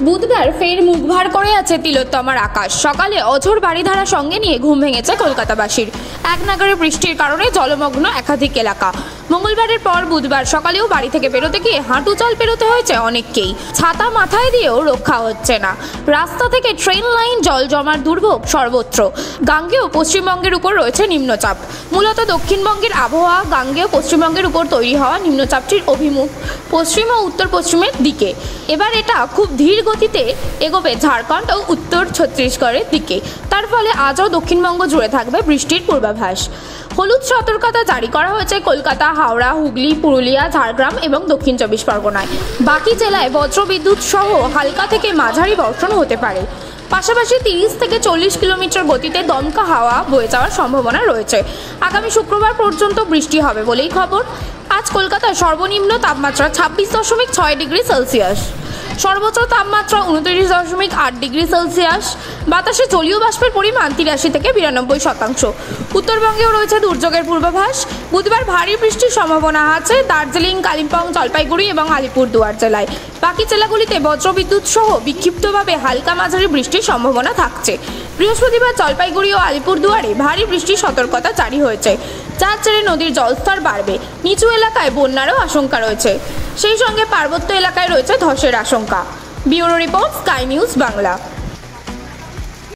বুধবার ফের মুখ ভার করে আছে তিলোত্তমার আকাশ। সকালে অঝোর বাড়িধারা সঙ্গে নিয়ে ঘুম ভেঙেছে কলকাতাবাসীর। এক নাগারে বৃষ্টির কারণে জলমগ্ন একাধিক এলাকা। মঙ্গলবারের পর বুধবার সকালেও বাড়ি থেকে বেরোতে গিয়ে হাঁটু জল পেরোতে হয়েছে অনেককেই। ছাতা মাথায় দিয়েও রক্ষা হচ্ছে না। রাস্তা থেকে ট্রেন লাইন জল জমার দুর্ভোগ সর্বত্র। গাঙ্গেয় পশ্চিমবঙ্গের উপর রয়েছে নিম্নচাপ। মূলত দক্ষিণবঙ্গের আবহাওয়া গাঙ্গেয় পশ্চিমবঙ্গের উপর তৈরি হওয়া নিম্নচাপটির অভিমুখ পশ্চিম ও উত্তর পশ্চিমের দিকে। এবার এটা খুব ধীর গতিতে এগোবে ঝাড়খণ্ড ও উত্তর ছত্তিশগড়ের দিকে। তার ফলে আজও দক্ষিণবঙ্গ জুড়ে থাকবে বৃষ্টির পূর্বাভাস। হলুদ সতর্কতা জারি করা হয়েছে কলকাতা, হাওড়া, হুগলি, পুরুলিয়া, ঝাড়গ্রাম এবং দক্ষিণ চব্বিশ পরগনায়। বাকি জেলায় বজ্রবিদ্যুৎ সহ হালকা থেকে মাঝারি বর্ষণ হতে পারে। পাশাপাশি 30 থেকে 40 কিলোমিটার গতিতে দমকা হাওয়া বয়ে যাওয়ার সম্ভাবনা রয়েছে। আগামী শুক্রবার পর্যন্ত বৃষ্টি হবে বলেই খবর। আজ কলকাতার সর্বনিম্ন তাপমাত্রা 26.6 ডিগ্রি সেলসিয়াস, সর্বোচ্চ তাপমাত্রা 29.8 ডিগ্রি সেলসিয়াস। বাতাসে জলীয় বাষ্পের পরিমাণ 83 থেকে 92%। উত্তরবঙ্গেও রয়েছে দুর্যোগের পূর্বাভাস। বুধবার ভারী বৃষ্টির সম্ভাবনা আছে দার্জিলিং, কালিম্পং, জলপাইগুড়ি এবং আলিপুরদুয়ার জেলায়। বাকি জেলাগুলিতে বজ্রবিদ্যুৎ সহ বিক্ষিপ্তভাবে হালকা মাঝারি বৃষ্টির সম্ভাবনা থাকছে। বৃহস্পতিবার জলপাইগুড়ি ও আলিপুরদুয়ারে ভারী বৃষ্টির সতর্কতা জারি হয়েছে, যার জেরে নদীর জলস্তর বাড়বে। নিচু এলাকায় বন্যারও আশঙ্কা রয়েছে। সেই সঙ্গে পার্বত্য এলাকায় রয়েছে ধসের আশঙ্কা। Bureau report, sky news Bangla.